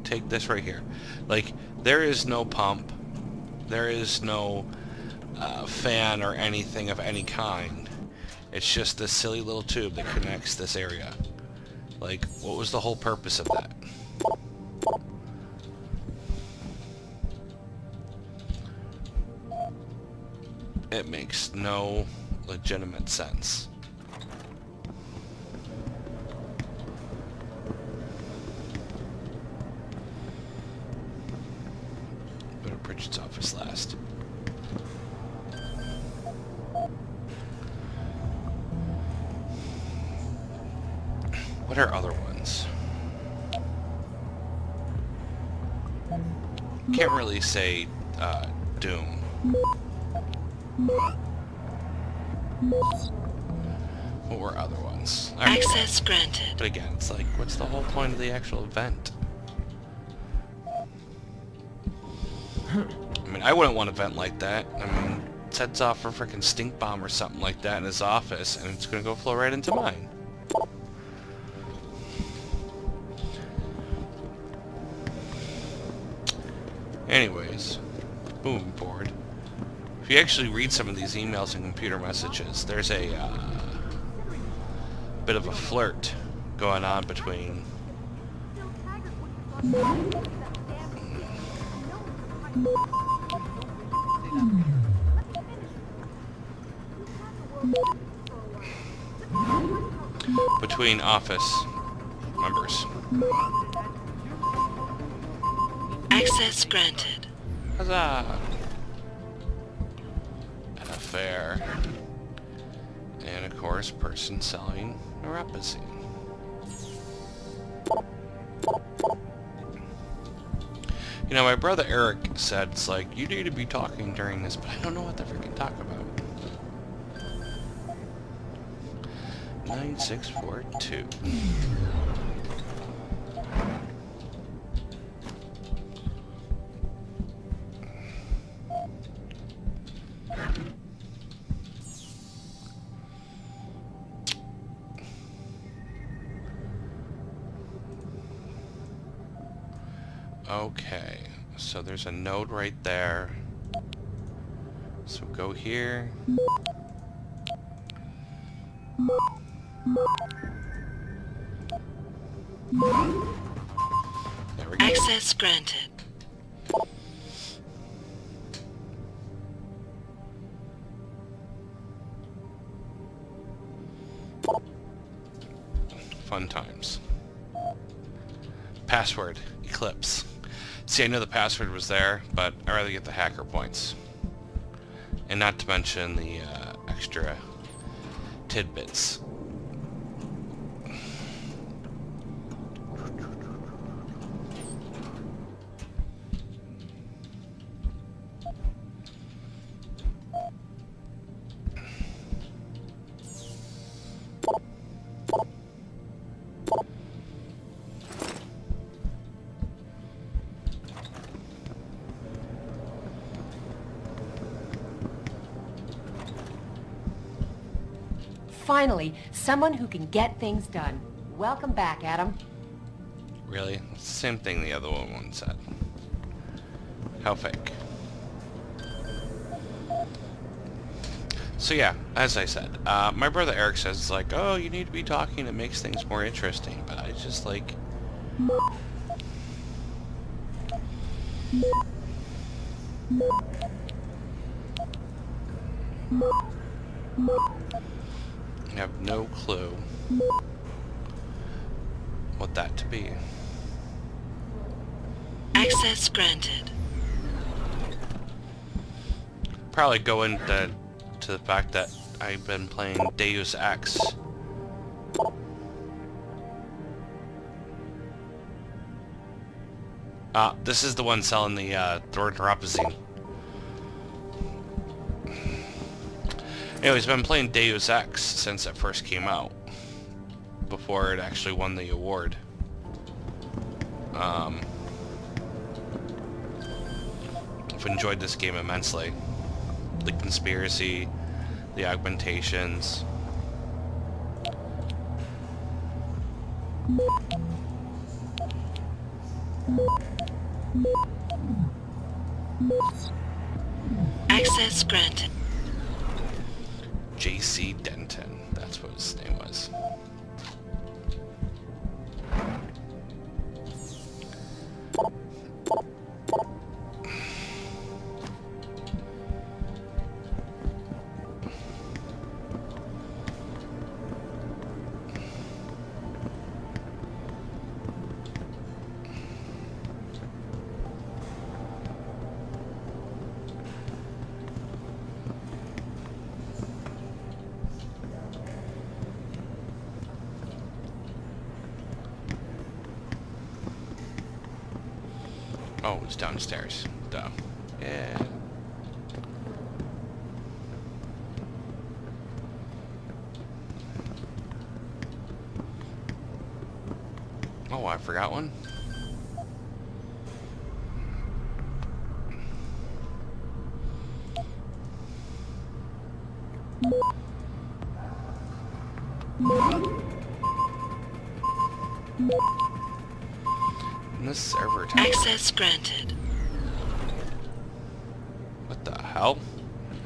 Take this right here. Like, there is no pump, there is no fan or anything of any kind. It's just this silly little tube that connects this area. Like, what was the whole purpose of that? It makes no legitimate sense. Go to Bridget's office last. What are other ones? Can't really say Doom. What were other ones? Access granted. But again, it's like, what's the whole point of the actual event? I mean, I wouldn't want an event like that. I mean, sets off a freaking stink bomb or something like that in his office, and it's gonna go flow right into mine. Anyways, moving forward. If you actually read some of these emails and computer messages, there's a bit of a flirt going on between office members. Access granted. Huzzah! An affair. And of course, person selling neuropathy. You know, my brother Eric said, it's like, you need to be talking during this, but I don't know what to freaking talk about. 9642. Okay, so there's a node right there. So go here. There we go. Access granted. fun times. Password, Eclipse. See, I know the password was there, but I'd rather get the hacker points. And not to mention the extra tidbits. Finally, someone who can get things done. Welcome back, Adam. Really? It's the same thing the other one said. How fake. So yeah, as I said, my brother Eric says, like, oh, you need to be talking, it makes things more interesting, but I just, like... I have no clue what that to be. Access granted. Probably go into the fact that I've been playing Deus Ex. This is the one selling the Thornropazine. Anyways, I've been playing Deus Ex since it first came out, before it actually won the award. I've enjoyed this game immensely. The conspiracy, the augmentations. Access granted. J.C. Denton, that's what his name was. Oh, it's downstairs. Duh. Yeah. Oh, I forgot one. In this server time. Access granted. What the hell?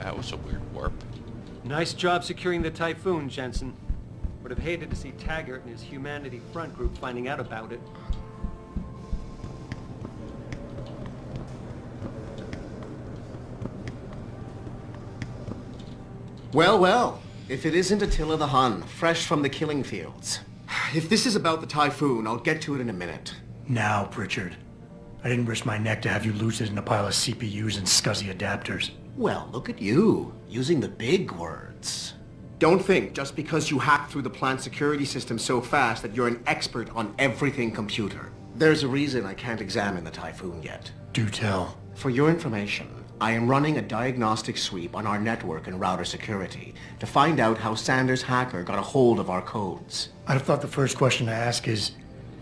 That was a weird warp. Nice job securing the Typhoon, Jensen. Would have hated to see Taggart and his Humanity Front group finding out about it. Well, well. If it isn't Attila the Hun, fresh from the killing fields. If this is about the Typhoon, I'll get to it in a minute. Now, Pritchard. I didn't risk my neck to have you lose it in a pile of CPUs and scuzzy adapters. Well, look at you, using the big words. Don't think just because you hacked through the plant security system so fast that you're an expert on everything computer. There's a reason I can't examine the Typhoon yet. Do tell. For your information, I am running a diagnostic sweep on our network and router security to find out how Sanders' hacker got a hold of our codes. I'd have thought the first question to ask is,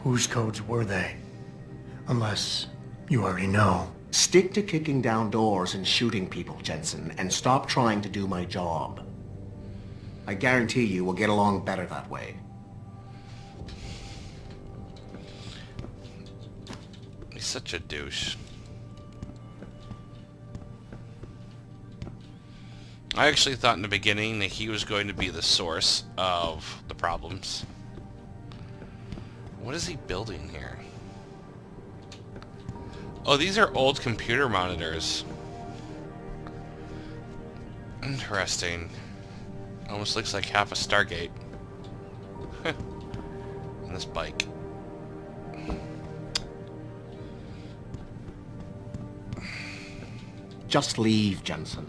whose codes were they? Unless you already know. Stick to kicking down doors and shooting people, Jensen, and stop trying to do my job. I guarantee you we'll get along better that way. He's such a douche. I actually thought in the beginning that he was going to be the source of the problems. What is he building here? Oh, these are old computer monitors. Interesting. Almost looks like half a Stargate. And this bike. Just leave, Jensen.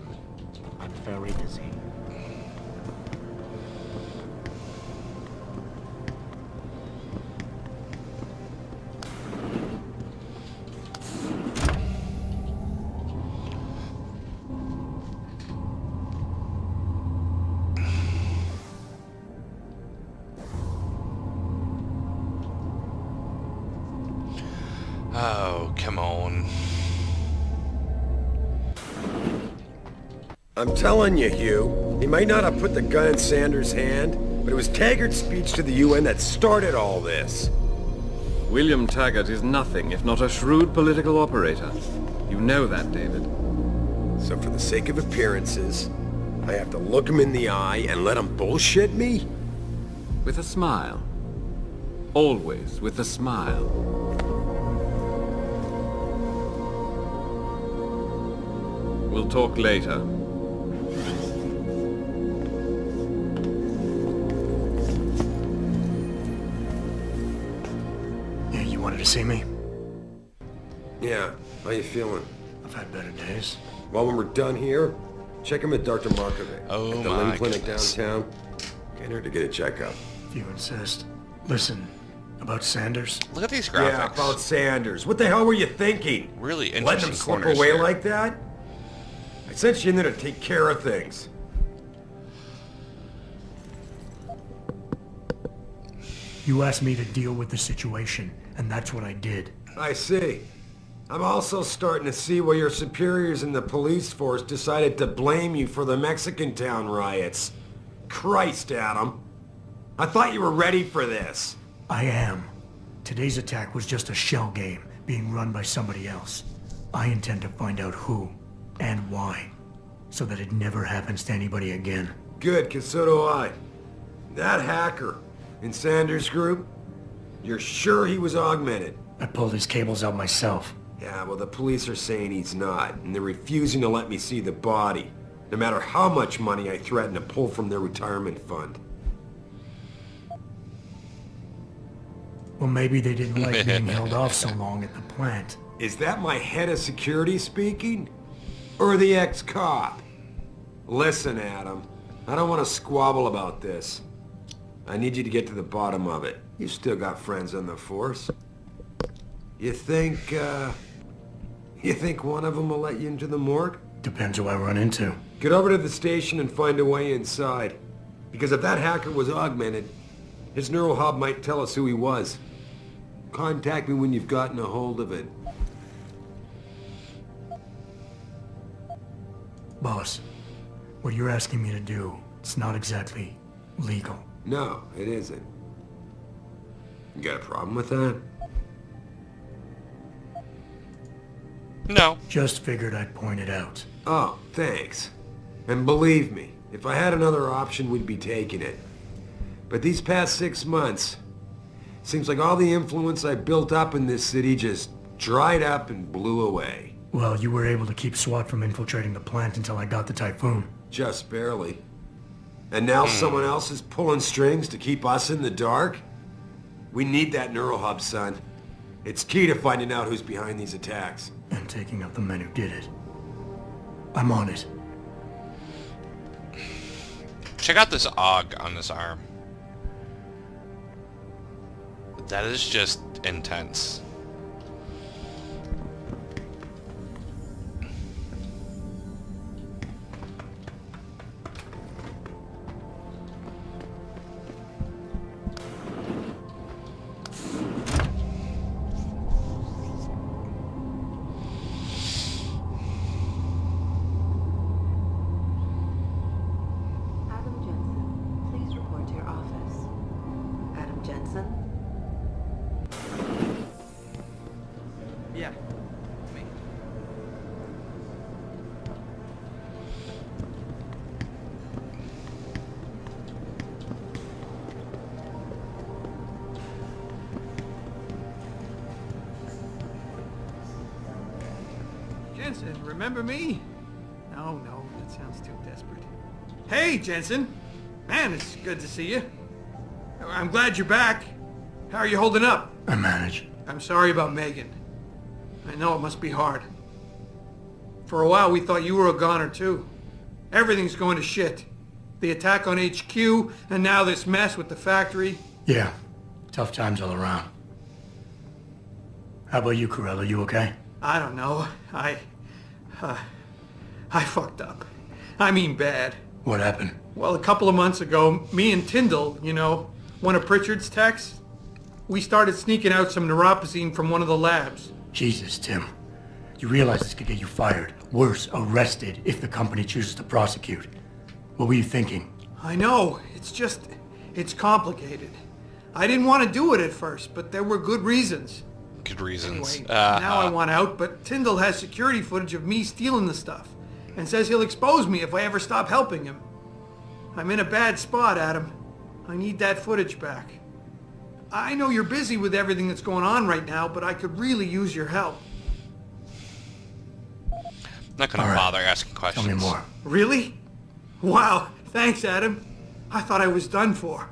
I'm very busy. Oh, come on. I'm telling you, Hugh, he might not have put the gun in Sanders' hand, but it was Taggart's speech to the UN that started all this. William Taggart is nothing if not a shrewd political operator. You know that, David. So for the sake of appearances, I have to look him in the eye and let him bullshit me? With a smile. Always with a smile. We'll talk later. Yeah, you wanted to see me? Yeah, how you feeling? I've had better days. Well, when we're done here, check him at Dr. Markovic Oh at the my Lynn Clinic goodness. downtown. Get her to get a checkup. If you insist. Listen, about Sanders? Look at these graphics. Yeah, about Sanders. What the hell were you thinking? Really Letting interesting him slip corners away here. like that? I sent you in there to take care of things. You asked me to deal with the situation, and that's what I did. I see. I'm also starting to see why your superiors in the police force decided to blame you for the Mexican town riots. Christ, Adam. I thought you were ready for this. I am. Today's attack was just a shell game being run by somebody else. I intend to find out who and why, so that it never happens to anybody again. Good, 'cause so do I. That hacker in Sanders' group, you're sure he was augmented? I pulled his cables out myself. Yeah, well, the police are saying he's not, and they're refusing to let me see the body, no matter how much money I threaten to pull from their retirement fund. Well, maybe they didn't like being held off so long at the plant. Is that my head of security speaking? Or the ex-cop? Listen, Adam, I don't want to squabble about this. I need you to get to the bottom of it. You've still got friends on the force. You think one of them will let you into the morgue? Depends who I run into. Get over to the station and find a way inside. Because if that hacker was augmented, his neural hub might tell us who he was. Contact me when you've gotten a hold of it. Boss, what you're asking me to do, it's not exactly legal. No, it isn't. You got a problem with that? No. Just figured I'd point it out. Oh, thanks. And believe me, if I had another option, we'd be taking it. But these past 6 months, seems like all the influence I built up in this city just dried up and blew away. Well, you were able to keep SWAT from infiltrating the plant until I got the Typhoon. Just barely. And now someone else is pulling strings to keep us in the dark? We need that neural hub, son. It's key to finding out who's behind these attacks. And taking out the men who did it. I'm on it. Check out this AUG on this arm. That is just intense. Adam Jensen, please report to your office. Adam Jensen? Yeah. Me. Jensen, remember me? No, that sounds too desperate. Hey, Jensen! Man, it's good to see you. I'm glad you're back. How are you holding up? I manage. I'm sorry about Megan. I know it must be hard. For a while we thought you were a goner too. Everything's going to shit. The attack on HQ, and now this mess with the factory. Yeah, tough times all around. How about you, Corella? You okay? I don't know. I fucked up. I mean bad. What happened? Well, a couple of months ago, me and Tyndall, you know, one of Pritchard's techs, we started sneaking out some neuropozyne from one of the labs. Jesus, Tim. You realize this could get you fired. Worse, arrested if the company chooses to prosecute. What were you thinking? I know. It's complicated. I didn't want to do it at first, but there were good reasons. Good reasons. Anyway, now I want out, but Tyndall has security footage of me stealing the stuff and says he'll expose me if I ever stop helping him. I'm in a bad spot, Adam. I need that footage back. I know you're busy with everything that's going on right now, but I could really use your help. Not gonna bother asking questions. Tell me more. Really? Wow, thanks, Adam. I thought I was done for.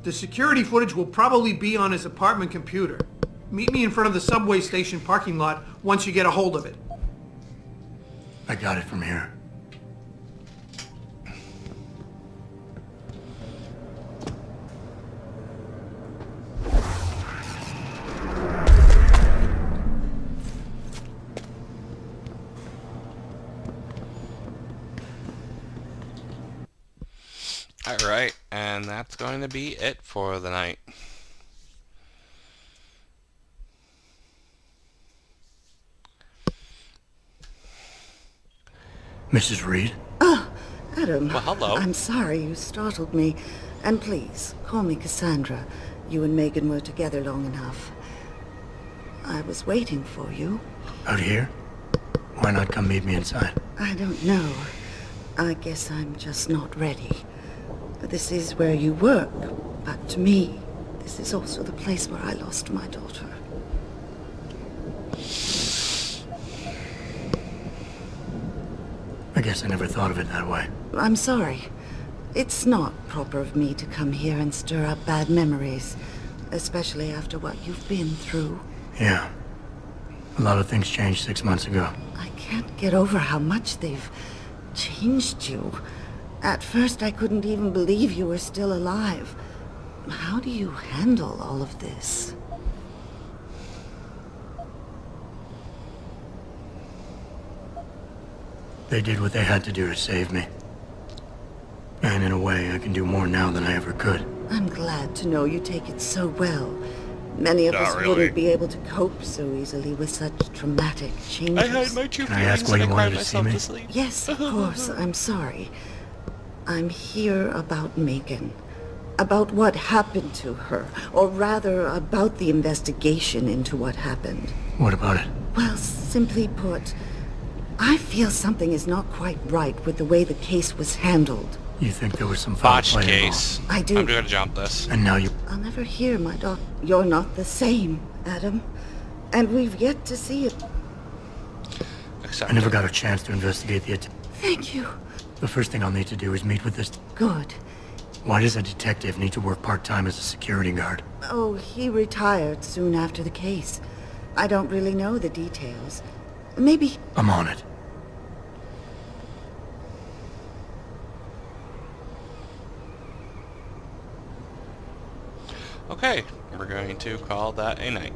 The security footage will probably be on his apartment computer. Meet me in front of the subway station parking lot once you get a hold of it. I got it from here. Alright, and that's going to be it for the night. Mrs. Reed? Oh, Adam. Well, hello. I'm sorry you startled me. And please, call me Cassandra. You and Megan were together long enough. I was waiting for you. Out here? Why not come meet me inside? I don't know. I guess I'm just not ready. This is where you work, but to me, this is also the place where I lost my daughter. I guess I never thought of it that way. I'm sorry. It's not proper of me to come here and stir up bad memories, especially after what you've been through. Yeah. A lot of things changed 6 months ago. I can't get over how much they've changed you. At first, I couldn't even believe you were still alive. How do you handle all of this? They did what they had to do to save me. And in a way, I can do more now than I ever could. I'm glad to know you take it so well. Many of Not us really. wouldn't be able to cope so easily with such traumatic changes. I had my true Can I ask feelings why and I you cried wanted to see myself me? to sleep. Yes, of course. I'm sorry. I'm here about Megan. About what happened to her. Or rather, about the investigation into what happened. What about it? Well, simply put, I feel something is not quite right with the way the case was handled. You think there was some foul Botched play case. I do. I'm gonna jump this. And now you... I'll never hear my daughter. You're not the same, Adam. And we've yet to see it. Accept I never got a chance to investigate the attack. Thank you. The first thing I'll need to do is meet with this... Good. Why does a detective need to work part-time as a security guard? Oh, he retired soon after the case. I don't really know the details. Maybe... I'm on it. Okay, we're going to call that a night.